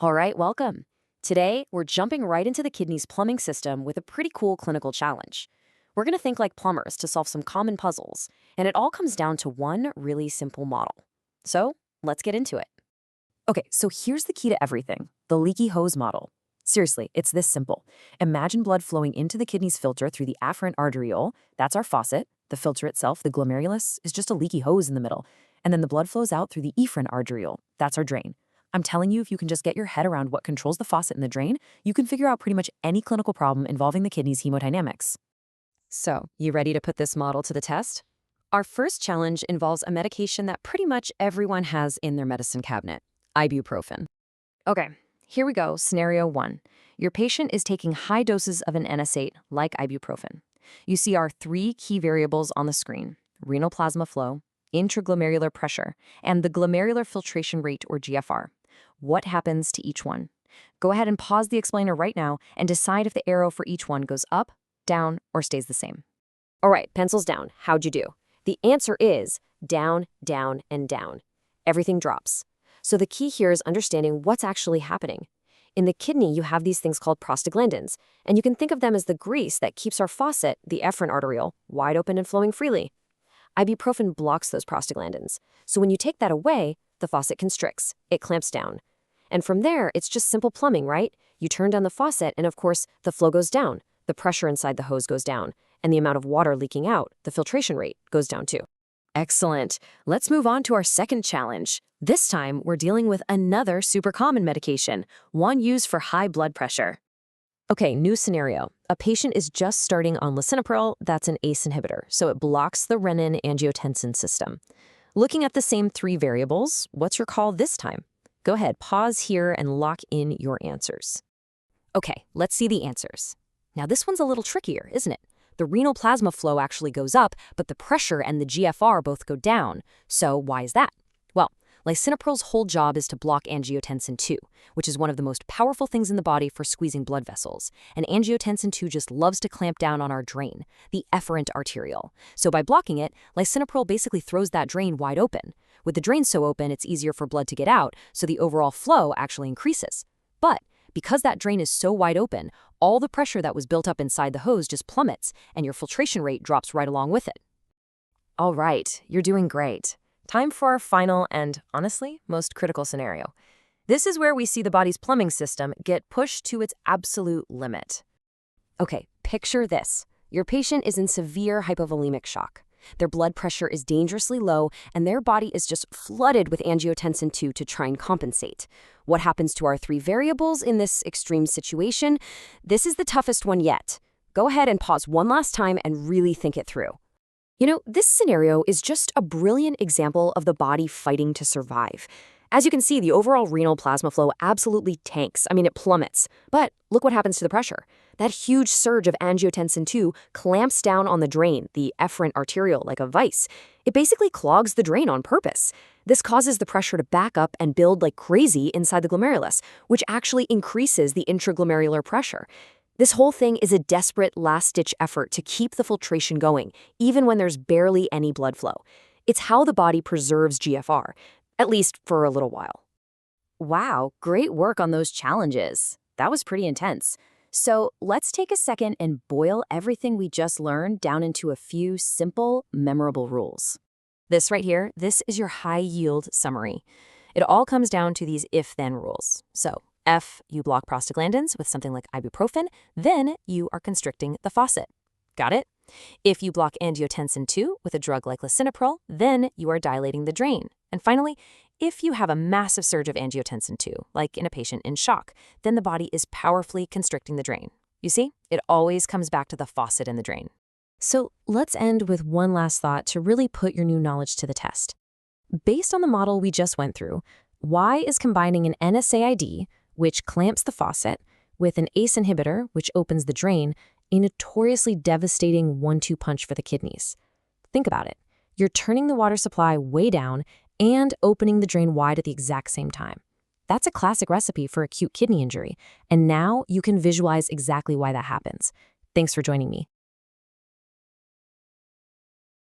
All right, welcome. Today, we're jumping right into the kidney's plumbing system with a pretty cool clinical challenge. We're going to think like plumbers to solve some common puzzles, and it all comes down to one really simple model. So, let's get into it. Okay, so here's the key to everything, the leaky hose model. Seriously, it's this simple. Imagine blood flowing into the kidney's filter through the afferent arteriole. That's our faucet. The filter itself, the glomerulus, is just a leaky hose in the middle. And then the blood flows out through the efferent arteriole. That's our drain. I'm telling you, if you can just get your head around what controls the faucet and the drain, you can figure out pretty much any clinical problem involving the kidney's hemodynamics. So, you ready to put this model to the test? Our first challenge involves a medication that pretty much everyone has in their medicine cabinet, ibuprofen. Okay, here we go, scenario 1. Your patient is taking high doses of an NSAID, like ibuprofen. You see our 3 key variables on the screen: renal plasma flow, intraglomerular pressure, and the glomerular filtration rate, or GFR. What happens to each one? Go ahead and pause the explainer right now and decide if the arrow for each one goes up, down, or stays the same. All right, pencils down. How'd you do? The answer is down, down, and down. Everything drops. So the key here is understanding what's actually happening. In the kidney, you have these things called prostaglandins, and you can think of them as the grease that keeps our faucet, the efferent arteriole, wide open and flowing freely. Ibuprofen blocks those prostaglandins. So when you take that away, the faucet constricts. It clamps down. And from there, it's just simple plumbing, right? You turn down the faucet, and of course, the flow goes down. The pressure inside the hose goes down. And the amount of water leaking out, the filtration rate, goes down too. Excellent. Let's move on to our second challenge. This time, we're dealing with another super common medication, one used for high blood pressure. Okay, new scenario. A patient is just starting on lisinopril. That's an ACE inhibitor, so it blocks the renin-angiotensin system. Looking at the same 3 variables, what's your call this time? Go ahead, pause here and lock in your answers. Okay, let's see the answers. Now this one's a little trickier, isn't it? The renal plasma flow actually goes up, but the pressure and the GFR both go down. So why is that? Well, lisinopril's whole job is to block angiotensin II, which is one of the most powerful things in the body for squeezing blood vessels. And angiotensin II just loves to clamp down on our drain, the efferent arteriole. So by blocking it, lisinopril basically throws that drain wide open. With the drain so open, it's easier for blood to get out, so the overall flow actually increases. But because that drain is so wide open, all the pressure that was built up inside the hose just plummets, and your filtration rate drops right along with it. All right, you're doing great. Time for our final and, honestly, most critical scenario. This is where we see the body's plumbing system get pushed to its absolute limit. Okay, picture this. Your patient is in severe hypovolemic shock. Their blood pressure is dangerously low, and their body is just flooded with angiotensin II to try and compensate. What happens to our 3 variables in this extreme situation? This is the toughest one yet. Go ahead and pause one last time and really think it through. You know, this scenario is just a brilliant example of the body fighting to survive. As you can see, the overall renal plasma flow absolutely tanks. It plummets. But look what happens to the pressure. That huge surge of angiotensin II clamps down on the drain, the efferent arteriole, like a vice. It basically clogs the drain on purpose. This causes the pressure to back up and build like crazy inside the glomerulus, which actually increases the intraglomerular pressure. This whole thing is a desperate last-ditch effort to keep the filtration going, even when there's barely any blood flow. It's how the body preserves GFR. At least for a little while. Wow, great work on those challenges. That was pretty intense. So let's take a second and boil everything we just learned down into a few simple, memorable rules. This right here, this is your high-yield summary. It all comes down to these if-then rules. So, F, you block prostaglandins with something like ibuprofen, then you are constricting the faucet. Got it? If you block angiotensin II with a drug like lisinopril, then you are dilating the drain. And finally, if you have a massive surge of angiotensin II, like in a patient in shock, then the body is powerfully constricting the drain. You see, it always comes back to the faucet and the drain. So let's end with one last thought to really put your new knowledge to the test. Based on the model we just went through, why is combining an NSAID, which clamps the faucet, with an ACE inhibitor, which opens the drain, a notoriously devastating 1-2 punch for the kidneys? Think about it. You're turning the water supply way down and opening the drain wide at the exact same time. That's a classic recipe for acute kidney injury, and now you can visualize exactly why that happens. Thanks for joining me.